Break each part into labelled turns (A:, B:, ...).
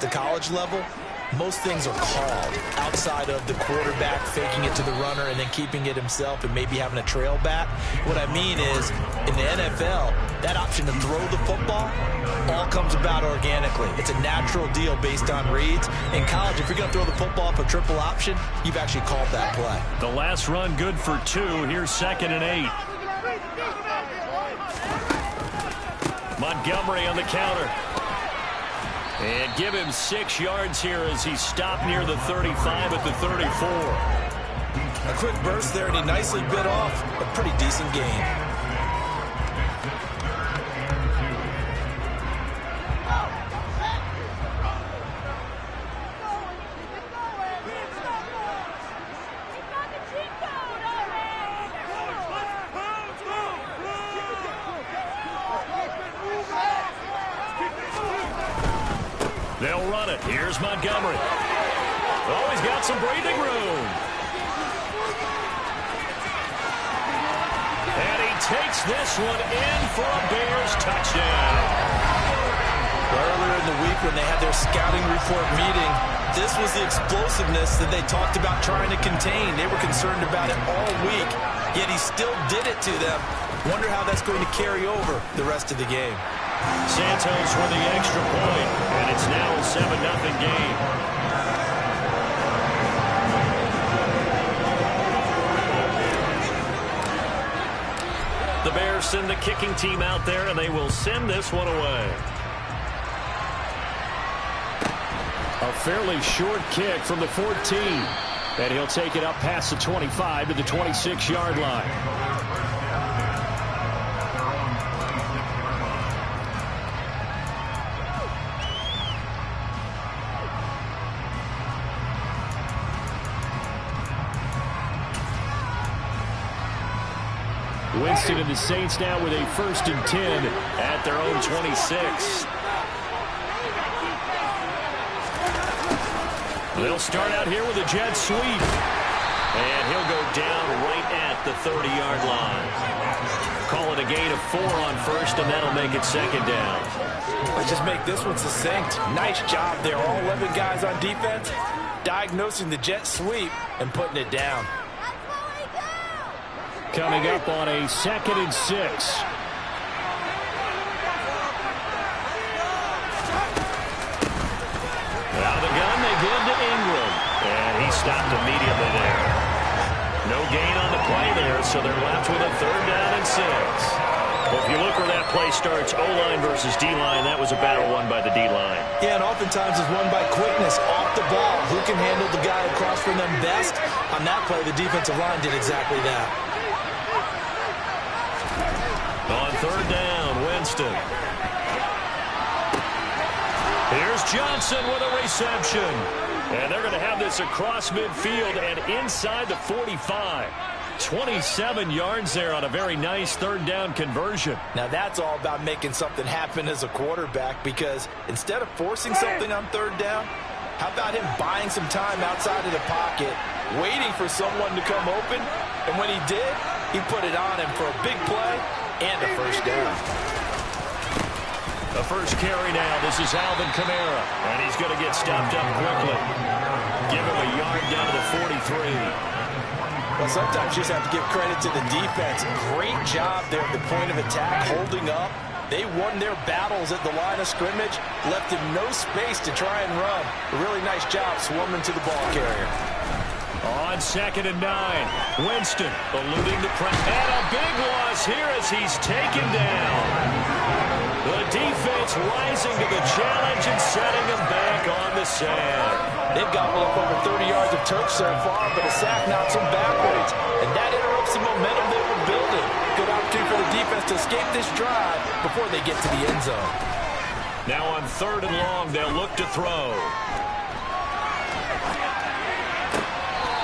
A: the college level, most things are called outside of the quarterback faking it to the runner and then keeping it himself and maybe having a trail back. What I mean is, in the NFL, that option to throw the football all comes about organically. It's a natural deal based on reads. In college, if you're going to throw the football for triple option, you've actually called that play.
B: The last run good for 2. Here's 2nd and 8. Montgomery on the counter. And give him 6 yards here as he stopped near the 35 at the 34.
A: A quick burst there, and he nicely bit off a pretty decent gain.
B: They'll run it. Here's Montgomery. Oh, he's got some breathing room. And he takes this one in for a Bears touchdown.
A: Earlier in the week when they had their scouting report meeting, this was the explosiveness that they talked about trying to contain. They were concerned about it all week, yet he still did it to them. Wonder how that's going to carry over the rest of the game.
B: Santos for the extra point, and it's now a 7-0 game. The Bears send the kicking team out there, and they will send this one away. A fairly short kick from the 14, and he'll take it up past the 25 to the 26-yard line. Winston and the Saints now with a 1st and 10 at their own 26. They'll start out here with a jet sweep. And he'll go down right at the 30-yard line. Call it a gain of 4 on 1st, and that'll make it 2nd down.
A: Let's just make this one succinct. Nice job there. All 11 guys on defense diagnosing the jet sweep and putting it down.
B: Coming up on a 2nd and 6. Now the gun they give to Ingram. And he stopped immediately there. No gain on the play there, so they're left with a 3rd down and 6. Well, if you look where that play starts, O-line versus D-line, that was a battle won by the D-line.
A: Yeah, and oftentimes it's won by quickness off the ball. Who can handle the guy across from them best? On that play, the defensive line did exactly that.
B: On 3rd down, Winston. Here's Johnson with a reception. And they're going to have this across midfield and inside the 45. 27 yards there on a very nice 3rd down conversion.
A: Now that's all about making something happen as a quarterback, because instead of forcing something on 3rd down, how about him buying some time outside of the pocket, waiting for someone to come open, and when he did, he put it on him for a big play and a 1st down.
B: The first carry now. This is Alvin Kamara. And he's going to get stopped up quickly. Give him a yard down to the 43.
A: Well, sometimes you just have to give credit to the defense. Great job there at the point of attack, holding up. They won their battles at the line of scrimmage, left him no space to try and run. A really nice job swarming to the ball carrier.
B: On 2nd and 9, Winston eluding the press. And a big loss here as he's taken down. The defense rising to the challenge and setting him back on the sand.
A: They've gotten up over 30 yards of turf so far, but a sack knocks them backwards. And that interrupts the momentum they were building. Good opportunity for the defense to escape this drive before they get to the end zone.
B: Now on 3rd and long, they'll look to throw.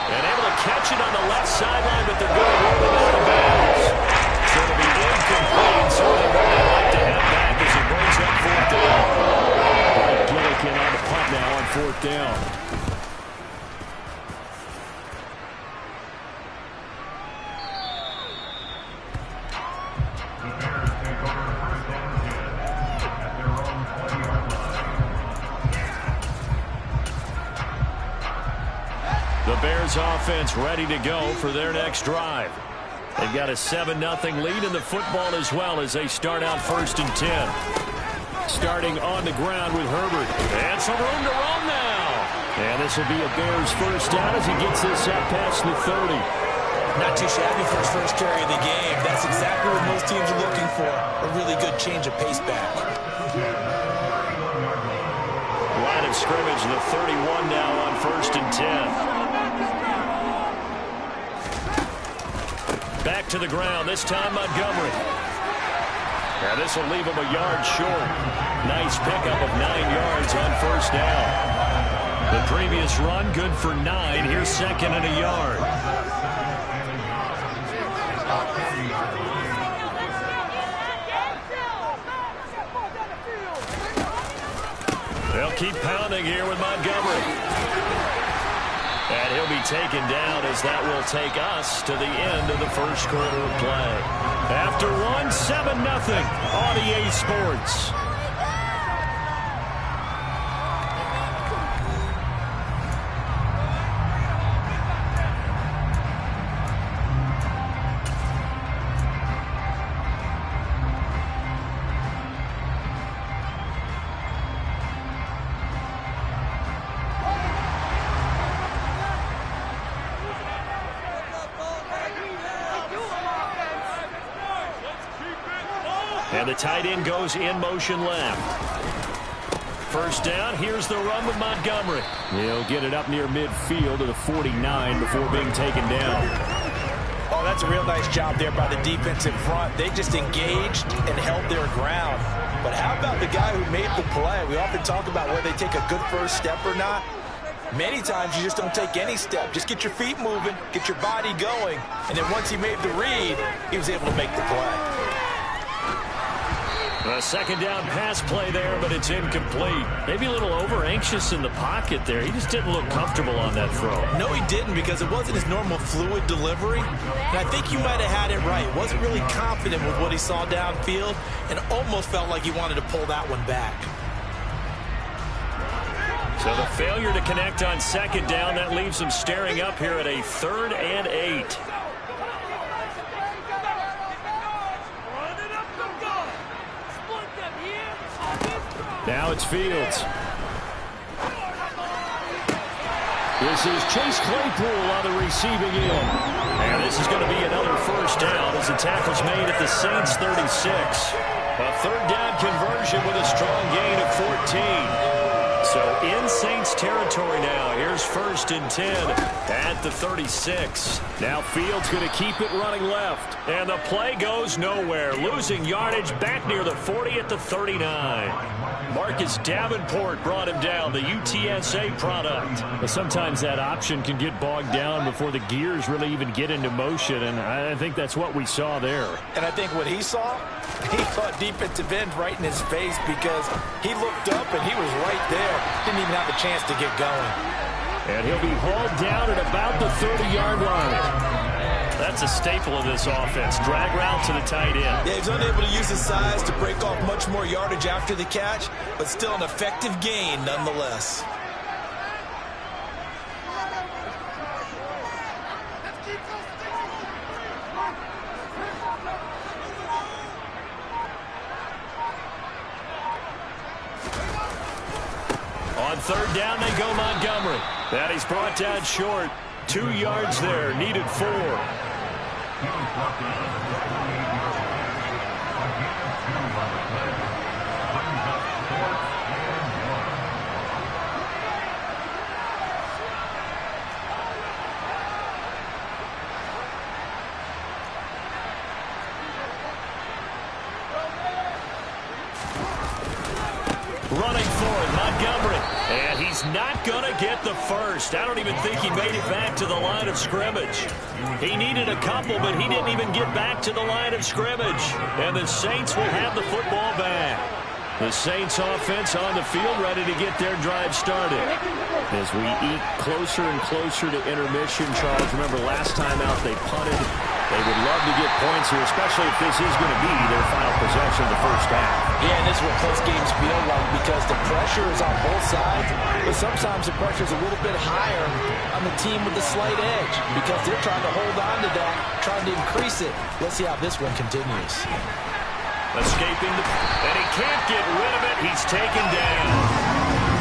B: And able to catch it on the left sideline, but they're going to roll it out of bounds. It's going to be incomplete, so they're going to like to have back as he brings up 4th down. Gillikin on the punt now on 4th down. The Bears offense ready to go for their next drive. They've got a 7-0 lead in the football as well as they start out 1st and 10. Starting on the ground with Herbert. And some room to run now. And this will be a Bears first down as he gets this out past the 30.
A: Not too shabby for his first carry of the game. That's exactly what most teams are looking for. A really good change of pace back.
B: Line of scrimmage, the 31 now on 1st and 10. Back to the ground, this time Montgomery. And this will leave him a yard short. Nice pickup of 9 yards on 1st down. The previous run, good for 9. Here's 2nd and a yard. They'll keep pounding here with Montgomery. And he'll be taken down as that will take us to the end of the first quarter of play. After one, 7-0 on EA Sports. And the tight end goes in motion left. First down, here's the run with Montgomery. He'll get it up near midfield to the 49 before being taken down.
A: Oh, that's a real nice job there by the defensive front. They just engaged and held their ground. But how about the guy who made the play? We often talk about whether they take a good first step or not. Many times you just don't take any step. Just get your feet moving, get your body going. And then once he made the read, he was able to make the play.
B: A 2nd down pass play there, but it's incomplete. Maybe a little over-anxious in the pocket there. He just didn't look comfortable on that throw.
A: No, he didn't, because it wasn't his normal fluid delivery. And I think you might have had it right. Wasn't really confident with what he saw downfield and almost felt like he wanted to pull that one back.
B: So the failure to connect on 2nd down, that leaves him staring up here at a 3rd and 8. Now it's Fields. This is Chase Claypool on the receiving end. And this is going to be another first down as the tackle's made at the Saints 36. A 3rd down conversion with a strong gain of 14. So in Saints territory now. Here's 1st and 10 at the 36. Now Fields going to keep it running left. And the play goes nowhere. Losing yardage back near the 40 at the 39. Marcus Davenport brought him down, the UTSA product. But sometimes that option can get bogged down before the gears really even get into motion, and I think that's what we saw there.
A: And I think what he saw defensive end right in his face, because he looked up and he was right there. Didn't even have a chance to get going.
B: And he'll be hauled down at about the 30-yard line. That's a staple of this offense. Drag route to the tight end.
A: Yeah, he's unable to use his size to break off much more yardage after the catch, but still an effective gain nonetheless.
B: On 3rd down, they go Montgomery. That he's brought down short. 2 yards there, needed 4. Running forward, Montgomery. And he's not going to get the first. I don't even think he made it back to the line of scrimmage. He needed a couple, but he didn't even get back to the line of scrimmage. And the Saints will have the football back. The Saints offense on the field ready to get their drive started. As we eat closer and closer to intermission, Charles, remember last time out they punted They would love to get points here, especially if this is going to be their final possession of the first half.
A: Yeah, and this is what close games feel like because the pressure is on both sides, but sometimes the pressure is a little bit higher on the team with the slight edge because they're trying to hold on to that, trying to increase it. Let's see how this one continues.
B: Escaping, and he can't get rid of it. He's taken down.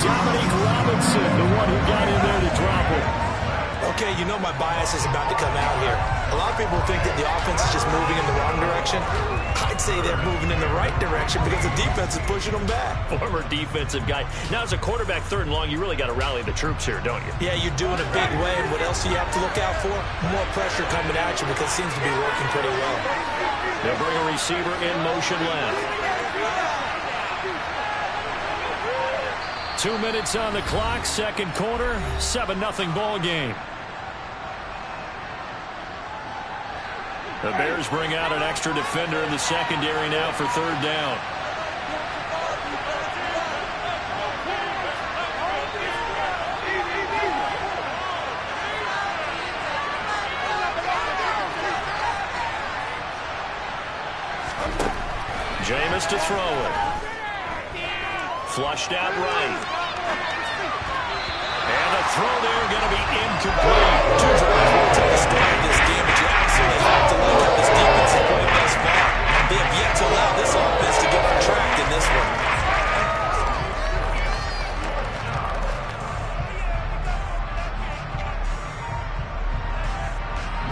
B: Dominique Robinson, the one who got in there to drop him.
A: Okay, you know my bias is about to come out here. A lot of people think that the offense is just moving in the wrong direction. I'd say they're moving in the right direction because the defense is pushing them back.
B: Former defensive guy. Now, as a quarterback, 3rd and long, you really got to rally the troops here, don't you?
A: Yeah, you're doing a big way. And what else do you have to look out for? More pressure coming at you because it seems to be working pretty well.
B: They'll bring a receiver in motion left. 2 minutes on the clock, second quarter, 7-0 ball game. The Bears bring out an extra defender in the secondary now for 3rd down. Jameis to throw it. Flushed out right. And the throw there going to be incomplete.
A: Two drives will take a stand in this game, but you absolutely have to like how this defense has played thus far. They have yet to allow this offense to get on track in this one.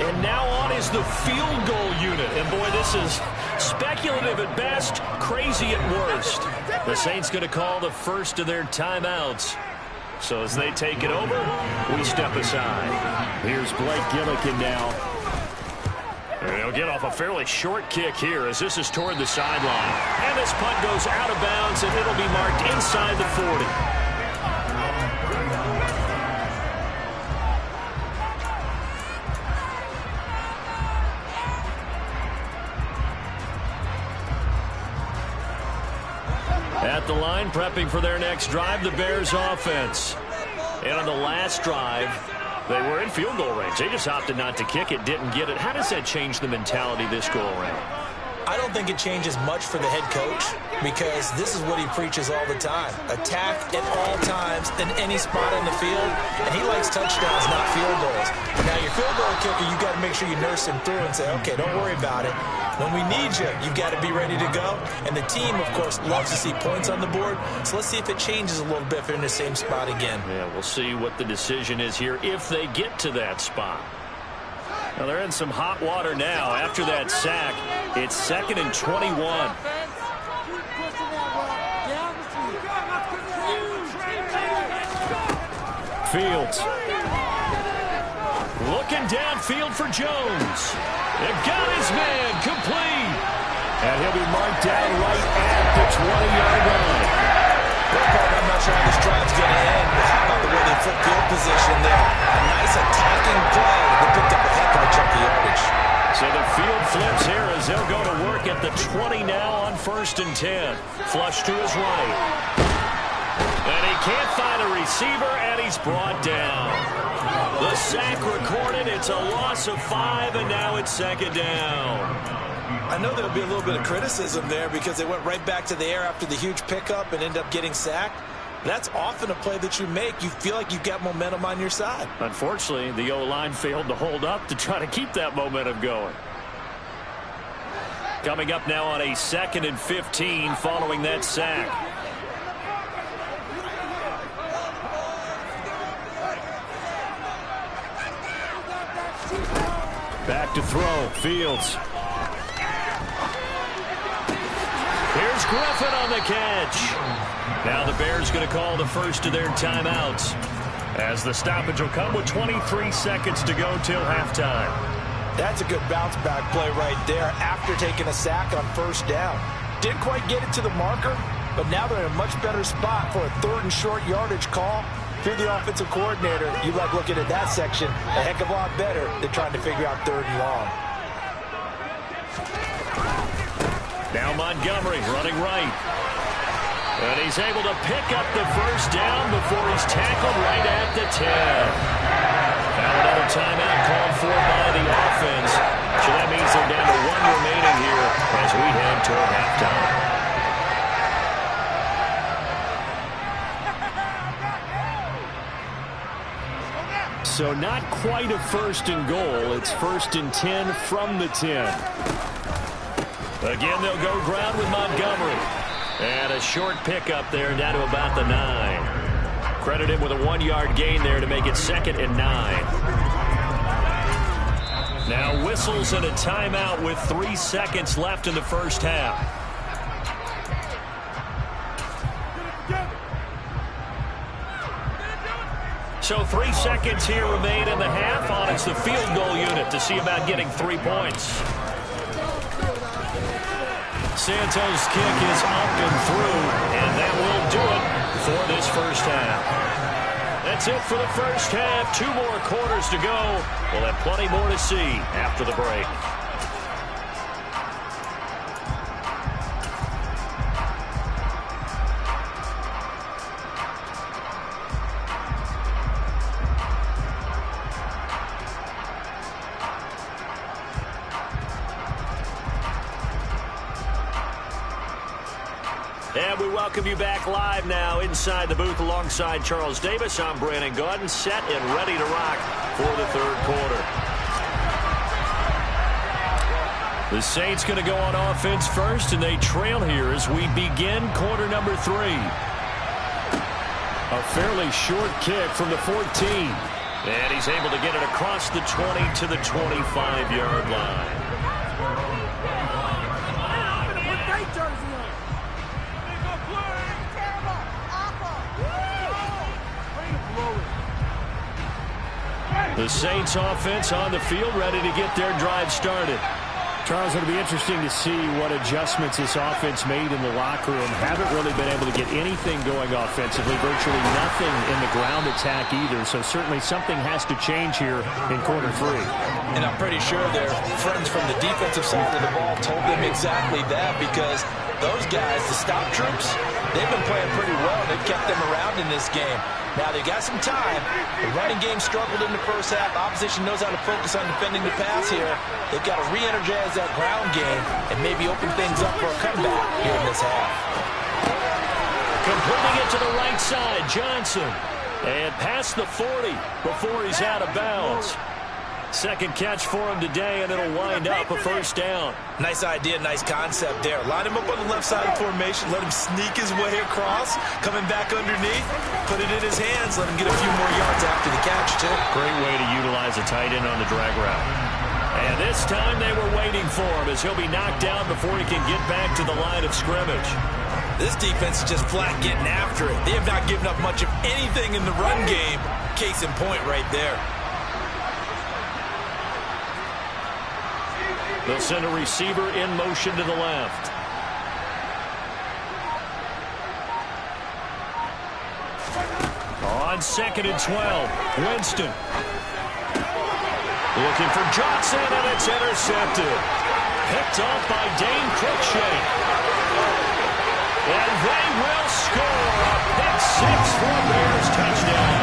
B: And now on is the field goal unit. And boy, this is speculative at best, crazy at worst. The Saints going to call the first of their timeouts. So as they take it over, we step aside. Here's Blake Gillikin now. And he'll get off a fairly short kick here as this is toward the sideline. And this punt goes out of bounds, and it'll be marked inside the 40. At the line, prepping for their next drive, the Bears offense. And on the last drive, they were in field goal range. They just opted not to kick it, didn't get it. How does that change the mentality this go around?
A: I don't think it changes much for the head coach because this is what he preaches all the time. Attack at all times in any spot on the field, and he likes touchdowns, not field goals. Now, your field goal kicker, you've got to make sure you nurse him through and say, okay, don't worry about it. When we need you, you've got to be ready to go. And the team, of course, loves to see points on the board. So let's see if it changes a little bit if they're in the same spot again.
B: Yeah, we'll see what the decision is here if they get to that spot. Now, they're in some hot water now. After that sack, it's 2nd and 21. Fields. Looking downfield for Jones. They've got his man complete. And he'll be marked down right at the 20-yard line.
A: I'm not sure how this drive's going to end, but how about the way they flip field position there? A nice attacking play. They picked up a heck of a chunk of yardage.
B: So the field flips here as they'll go to work at the 20 now on 1st and 10. Flush to his right. And he can't find a receiver, and he's brought down. The sack recorded. It's a loss of 5, and now it's 2nd down.
A: I know there'll be a little bit of criticism there because they went right back to the air after the huge pickup and ended up getting sacked. That's often a play that you make. You feel like you've got momentum on your side.
B: Unfortunately, the O-line failed to hold up to try to keep that momentum going. Coming up now on a 2nd and 15 following that sack. Back to throw. Fields. Here's Griffin on the catch. Now the Bears going to call the first of their timeouts as the stoppage will come with 23 seconds to go till halftime.
A: That's a good bounce back play right there after taking a sack on 1st down. Didn't quite get it to the marker, but now they're in a much better spot for a 3rd and short yardage call. If you're the offensive coordinator, you like looking at that section a heck of a lot better than trying to figure out 3rd and long.
B: Now Montgomery running right. And he's able to pick up the 1st down before he's tackled right at the 10. Now another timeout called for by the offense. Should that as we head toward halftime. So not quite a 1st and goal. It's 1st and 10 from the 10. Again, they'll go ground with Montgomery. And a short pickup there down to about the 9. Credit him with a 1-yard gain there to make it 2nd and 9. Now whistles and a timeout with 3 seconds left in the first half. So 3 seconds here remain in the half. On it's the field goal unit to see about getting 3 points. Santos' kick is up and through, and that will do it for this first half. That's it for the first half. 2 more quarters to go. We'll have plenty more to see after the break. And we welcome you back live now inside the booth alongside Charles Davis. I'm Brandon Gaudin, set and ready to rock for the 3rd quarter. The Saints going to go on offense first, and they trail here as we begin quarter number 3. A fairly short kick from the 14. And he's able to get it across the 20 to the 25-yard line. The Saints offense on the field, ready to get their drive started. Charles, it'll be interesting to see what adjustments this offense made in the locker room. Haven't really been able to get anything going offensively, virtually nothing in the ground attack either. So certainly something has to change here in quarter 3.
A: And I'm pretty sure their friends from the defensive side of the ball told them exactly that, because those guys, the stop troops, they've been playing pretty well. They've kept them around in this game. Now, they got some time. The running game struggled in the first half. Opposition knows how to focus on defending the pass here. They've got to re-energize that ground game and maybe open things up for a comeback here in this half.
B: Completing it to the right side, Johnson. And past the 40 before he's out of bounds. Second catch for him today, and it'll wind up a first down.
A: Nice idea, nice concept there. Line him up on the left side of the formation, let him sneak his way across, coming back underneath, put it in his hands, let him get a few more yards after the catch, too.
B: Great way to utilize a tight end on the drag route. And this time they were waiting for him as he'll be knocked down before he can get back to the line of scrimmage.
A: This defense is just flat getting after it. They have not given up much of anything in the run game. Case in point right there.
B: They'll send a receiver in motion to the left. On 2nd and 12, Winston. Looking for Johnson, and it's intercepted. Picked off by Dane Cruikshank. And they will score a pick-6 for a Bears touchdown.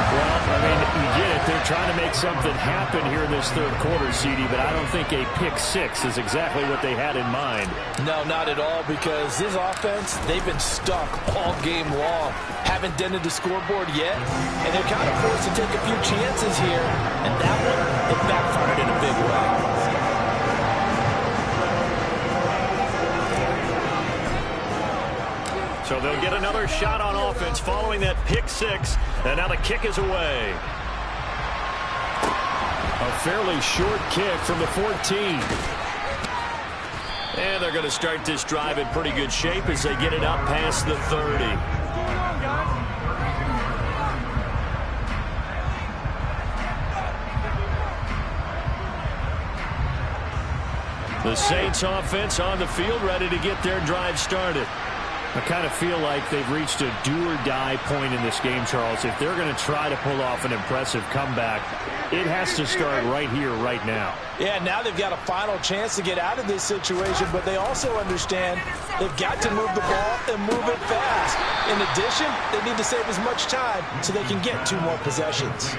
B: Well, I mean, you get it. They're trying to make something happen here in this 3rd quarter, CD, but I don't think a pick-6 is exactly what they had in mind.
A: No, not at all, because this offense, they've been stuck all game long. Haven't dented the scoreboard yet, and they're kind of forced to take a few chances here, and that one, it backfired in a big way.
B: So they'll get another shot on offense following that pick-6, and now the kick is away. A fairly short kick from the 14. And they're going to start this drive in pretty good shape as they get it up past the 30. The Saints offense on the field ready to get their drive started. I kind of feel like they've reached a do-or-die point in this game, Charles. If they're going to try to pull off an impressive comeback, it has to start right here, right now.
A: Yeah, now they've got a final chance to get out of this situation, but they also understand they've got to move the ball and move it fast. In addition, they need to save as much time so they can get 2 more possessions.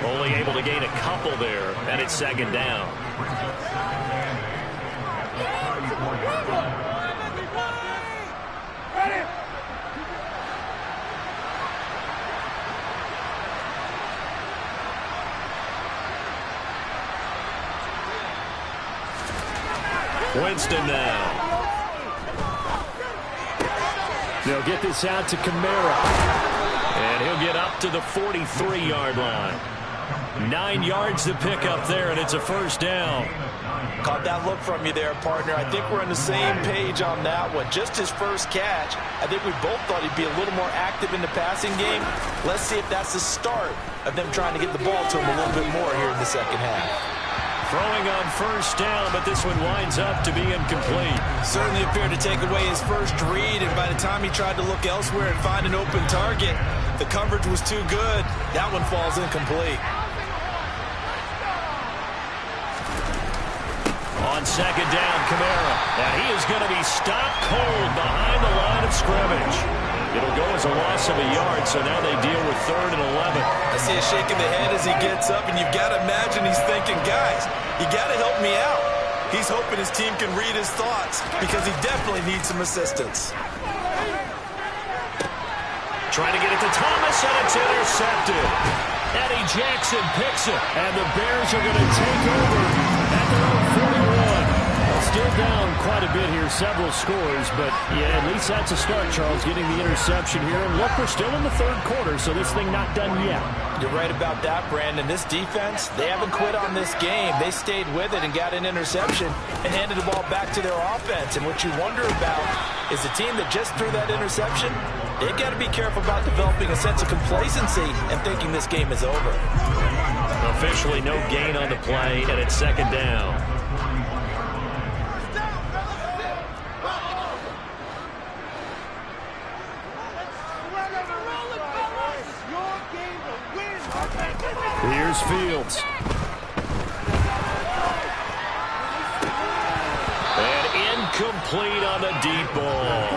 B: Only able to gain a couple there, and it's 2nd down. Winston now. They'll get this out to Kamara. And he'll get up to the 43-yard line. 9 yards to pick up there, and it's a first down.
A: Caught that look from you there, partner. I think we're on the same page on that one. Just his first catch. I think we both thought he'd be a little more active in the passing game. Let's see if that's the start of them trying to get the ball to him a little bit more here in the second half.
B: Throwing on first down, but this one winds up to be incomplete.
A: Certainly appeared to take away his first read, and by the time he tried to look elsewhere and find an open target, the coverage was too good. That one falls incomplete.
B: On second down, Kamara. And he is going to be stopped cold behind the line of scrimmage. It'll go as a loss of a yard, so now they deal with 3rd and 11.
A: I see a shake of the head as he gets up, and you've got to imagine he's thinking, guys, you got to help me out. He's hoping his team can read his thoughts because he definitely needs some assistance.
B: Trying to get it to Thomas, and it's intercepted. Eddie Jackson picks it, and the Bears are going to take over at their own 41. Still down quite a bit here, several scores, but yeah, at least that's a start, Charles, getting the interception here. And look, we're still in the 3rd quarter, so this thing not done yet.
A: You're right about that, Brandon. This defense, they haven't quit on this game. They stayed with it and got an interception and handed the ball back to their offense. And what you wonder about is the team that just threw that interception, they've got to be careful about developing a sense of complacency and thinking this game is over.
B: Officially no gain on the play, and it's second down. Here's Fields. And incomplete on the deep ball.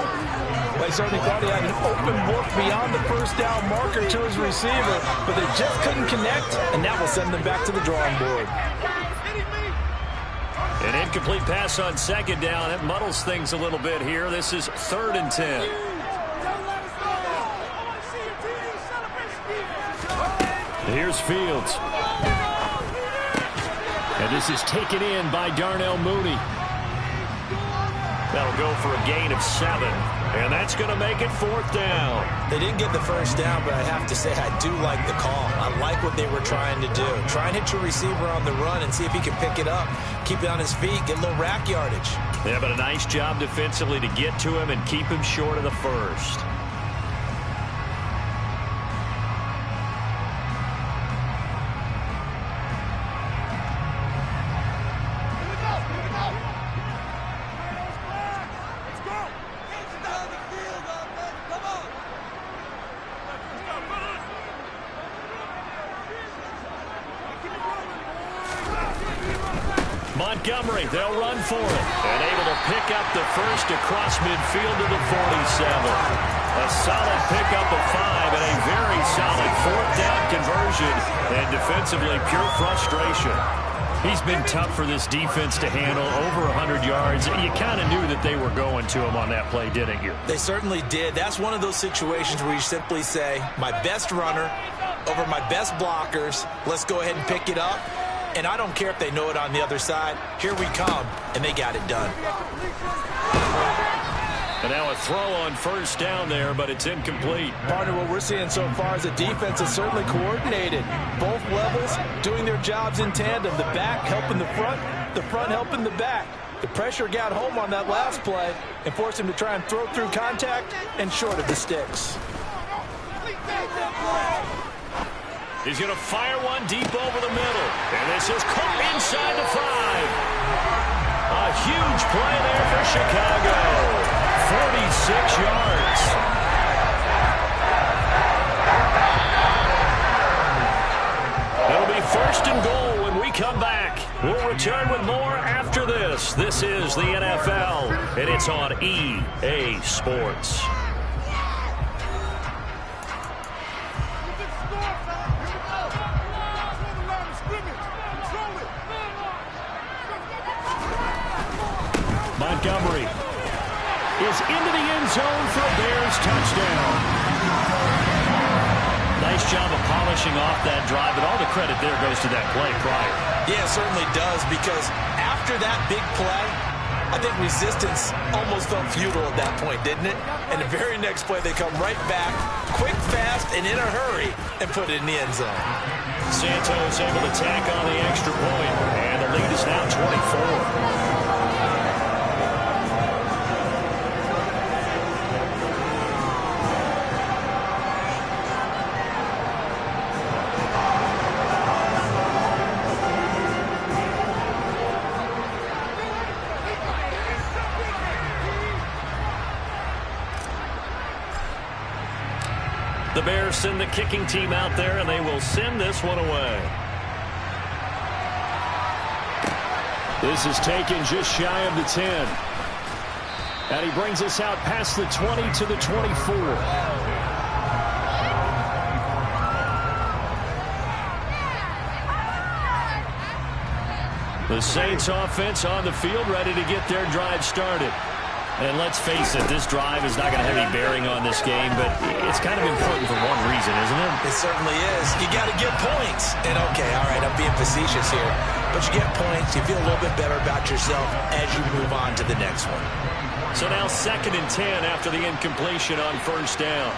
A: Well, I certainly thought he had an open look beyond the first down marker to his receiver, but they just couldn't connect, and that will send them back to the drawing board.
B: An incomplete pass on second down. It muddles things a little bit here. This is 3rd and 10. Here's Fields. And this is taken in by Darnell Mooney. That'll go for a gain of 7. And that's going to make it 4th down.
A: They didn't get the first down, but I have to say I do like the call. I like what they were trying to do. Try and hit your receiver on the run and see if he can pick it up. Keep it on his feet, get a little rack yardage.
B: Yeah, but a nice job defensively to get to him and keep him short of the first. Montgomery, they'll run for it. And able to pick up the first across midfield to the 47. A solid pickup of 5 and a very solid 4th down conversion. And defensively, pure frustration. He's been tough for this defense to handle, over 100 yards. You kind of knew that they were going to him on that play, didn't you?
A: They certainly did. That's one of those situations where you simply say, my best runner over my best blockers, let's go ahead and pick it up. And I don't care if they know it on the other side. Here we come, and they got it done.
B: And now a throw on first down there, but it's incomplete.
A: Partner, what we're seeing so far is a defense that's certainly coordinated. Both levels doing their jobs in tandem. The back helping the front helping the back. The pressure got home on that last play and forced him to try and throw through contact and short of the sticks.
B: He's going to fire one deep over the middle. And this is caught inside the 5. A huge play there for Chicago. 46 yards. It'll be 1st and goal when we come back. We'll return with more after this. This is the NFL, and it's on EA Sports. Montgomery is into the end zone for a Bears touchdown. Nice job of polishing off that drive, but all the credit there goes to that play prior.
A: Yeah, it certainly does, because after that big play, I think resistance almost felt futile at that point, didn't it? And the very next play, they come right back, quick, fast, and in a hurry, and put it in the end zone.
B: Santos able to tack on the extra point, and the lead is now 24. The Bears send the kicking team out there, and they will send this one away. This is taken just shy of the 10. And he brings us out past the 20 to the 24. The Saints offense on the field, ready to get their drive started. And let's face it, this drive is not going to have any bearing on this game, but it's kind of important for one reason, isn't it?
A: It certainly is. You got to get points. And okay, all right, I'm being facetious here, but you get points, you feel a little bit better about yourself as you move on to the next one.
B: So now 2nd and 10 after the incompletion on 1st down.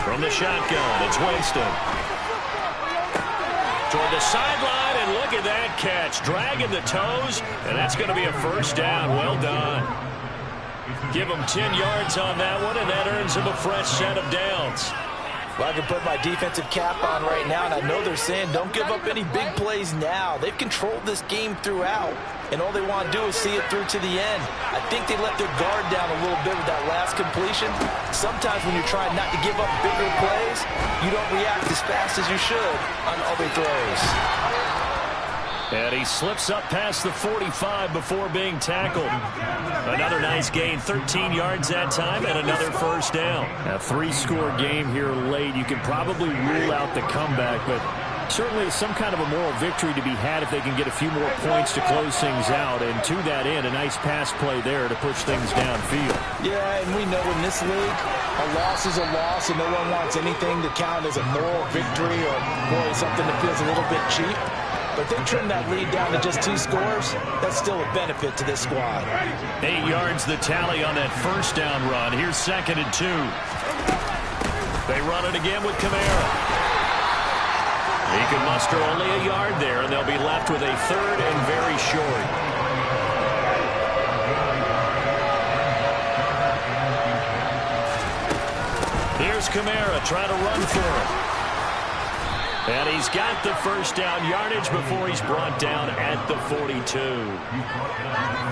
B: From the shotgun, it's Winston. Toward the sideline, and look at that catch. Dragging the toes, and that's going to be a 1st down. Well done. Give him 10 yards on that one, and that earns him a fresh set of downs.
A: Well, I can put my defensive cap on right now, and I know they're saying don't give up any big plays now. They've controlled this game throughout, and all they want to do is see it through to the end. I think they let their guard down a little bit with that last completion. Sometimes when you're trying not to give up bigger plays, you don't react as fast as you should on other throws.
B: And he slips up past the 45 before being tackled. Another nice gain, 13 yards that time, and another 1st down. A 3-score game here late. You can probably rule out the comeback, but certainly some kind of a moral victory to be had if they can get a few more points to close things out. And to that end, a nice pass play there to push things downfield.
A: Yeah, and we know in this league, a loss is a loss, and no one wants anything to count as a moral victory or, boy, something that feels a little bit cheap. But they trim that lead down to just 2 scores. That's still a benefit to this squad.
B: 8 yards the tally on that 1st down run. Here's 2nd and 2. They run it again with Kamara. He can muster only a yard there, and they'll be left with a 3rd and very short. Here's Kamara trying to run for him. And he's got the 1st down yardage before he's brought down at the 42.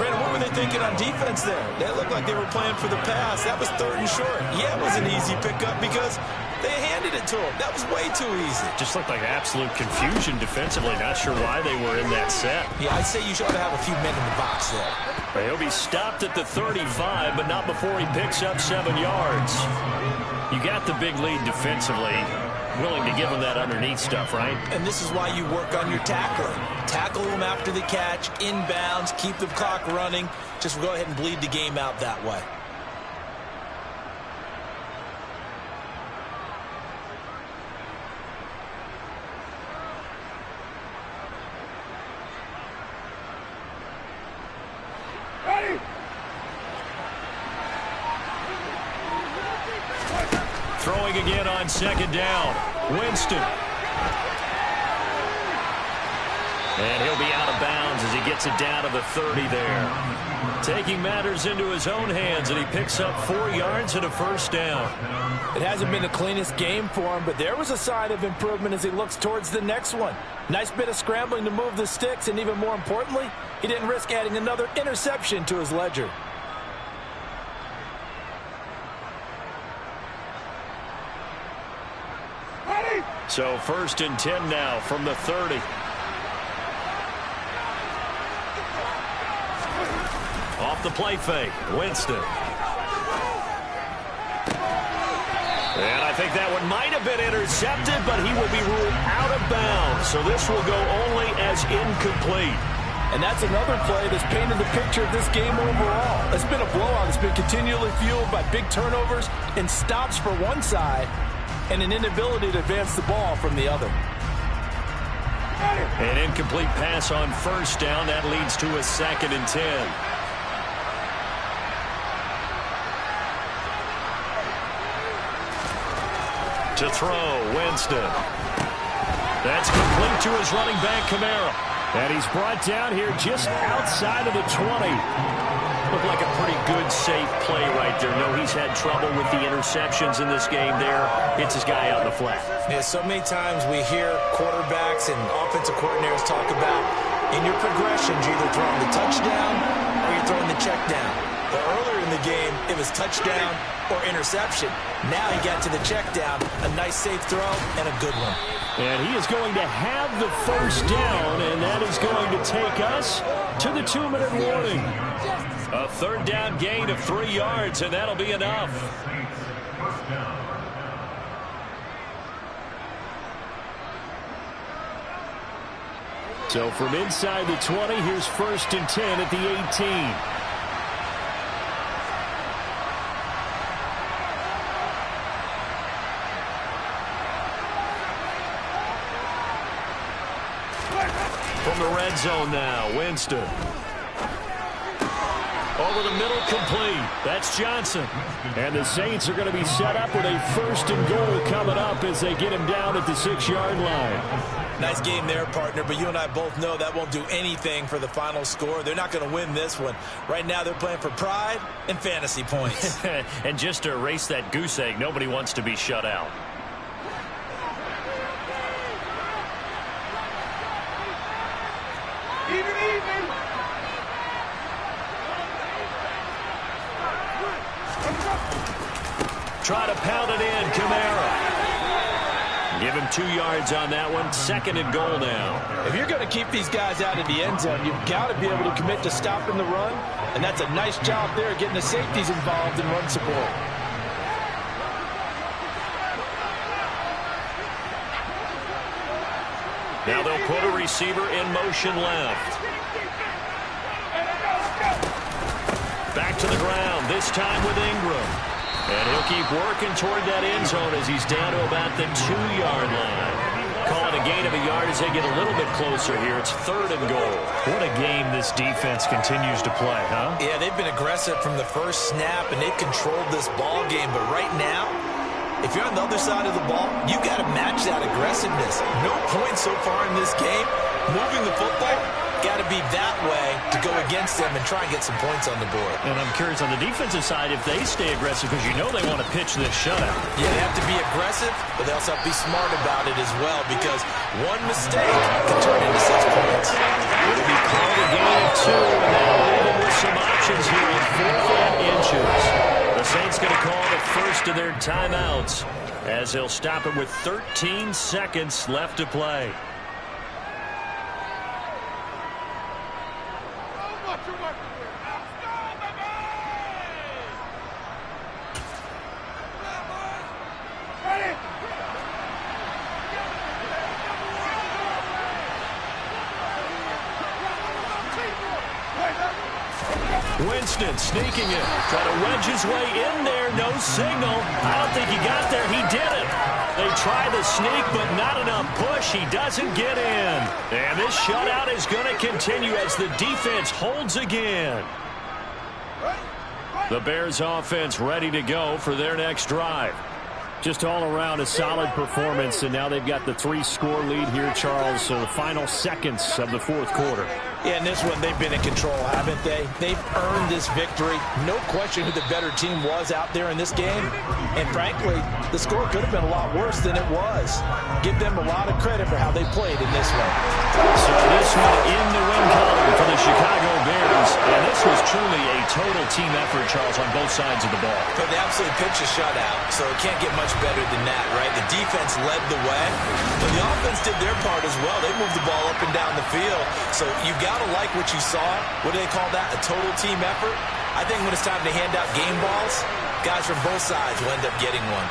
A: Brandon, what were they thinking on defense there? They looked like they were playing for the pass. That was 3rd and short. Yeah, it was an easy pickup because they handed it to him. That was way too easy.
B: Just looked like absolute confusion defensively. Not sure why they were in that set.
A: Yeah, I'd say you should have a few men in the box there.
B: He'll be stopped at the 35, but not before he picks up 7 yards. You got the big lead defensively. Willing to give him that underneath stuff, right?
A: And this is why you work on your tackling. Tackle them after the catch, inbounds, keep the clock running. Just go ahead and bleed the game out that way.
B: Throwing again on 2nd down. Winston. And he'll be out of bounds as he gets it down to the 30 there. Taking matters into his own hands, and he picks up 4 yards and a 1st down.
A: It hasn't been the cleanest game for him, but there was a sign of improvement as he looks towards the next one. Nice bit of scrambling to move the sticks, and even more importantly, he didn't risk adding another interception to his ledger.
B: So 1st and 10 now from the 30. Off the play fake, Winston. And I think that one might have been intercepted, but he will be ruled out of bounds. So this will go only as incomplete.
A: And that's another play that's painted the picture of this game overall. It's been a blowout. It's been continually fueled by big turnovers and stops for one side and an inability to advance the ball from the other.
B: An incomplete pass on first down. That leads to a 2nd and 10. To throw, Winston. That's complete to his running back, Kamara. And he's brought down here just outside of the 20. Looked like a pretty good, safe play right there. No, he's had trouble with the interceptions in this game there. Hits his guy out in the flat.
A: Yeah, so many times we hear quarterbacks and offensive coordinators talk about in your progressions, you're either throwing the touchdown or you're throwing the check down. But earlier in the game, it was touchdown or interception. Now he got to the check down, a nice safe throw, and a good one.
B: And he is going to have the first down, and that is going to take us to the 2-minute warning. A 3rd down gain of 3 yards, and that'll be enough. So from inside the 20, here's 1st and 10 at the 18. From the red zone now, Winston. Over the middle, complete. That's Johnson. And the Saints are going to be set up with a 1st and goal coming up as they get him down at the 6-yard line.
A: Nice game there, partner, but you and I both know that won't do anything for the final score. They're not going to win this one. Right now, they're playing for pride and fantasy points.
B: And just to erase that goose egg, nobody wants to be shut out. Try to pound it in, Kamara. Give him 2 yards on that one. 2nd and goal now.
A: If you're going to keep these guys out of the end zone, you've got to be able to commit to stopping the run. And that's a nice job there, getting the safeties involved in run support.
B: Now they'll put a receiver in motion left. Back to the ground, this time with Ingram. And he'll keep working toward that end zone as he's down to about the 2-yard line. Calling a gain of a yard as they get a little bit closer here. It's 3rd and goal. What a game this defense continues to play, huh?
A: Yeah, they've been aggressive from the first snap, and they've controlled this ball game. But right now, if you're on the other side of the ball, you got to match that aggressiveness. No points so far in this game. Moving the football, got to be that way to go against them and try and get some points on the board.
B: And I'm curious on the defensive side if they stay aggressive, because you know they want to pitch this shutout.
A: Yeah, they have to be aggressive, but they also have to be smart about it as well, because one mistake can turn into 6 points.
B: It'll be called a gain of 2, and that'll leave them with some options here in 4th and inches. The Saints going to call the first of their timeouts as they'll stop it with 13 seconds left to play. Winston sneaking it. Try to wedge his way in there. No signal. I don't think he got there. He did it. They try the sneak, but not enough push. He doesn't get in. And this shutout is going to continue as the defense holds again. The Bears offense ready to go for their next drive. Just all around a solid performance, and now they've got the 3-score lead here, Charles, so the final seconds of the 4th quarter.
A: Yeah, in this one, they've been in control, haven't they? They've earned this victory. No question who the better team was out there in this game. And frankly, the score could have been a lot worse than it was. Give them a lot of credit for how they played in this one.
B: So this one in the win column for the Chicago Bears. And this was truly a total team effort, Charles, on both sides of the ball.
A: But they absolutely pitched a shutout, so it can't get much better than that, right? The defense led the way, but the offense did their part as well. They moved the ball up and down the field. So you've got to like what you saw. What do they call that? A total team effort? I think when it's time to hand out game balls, guys from both sides will end up getting one.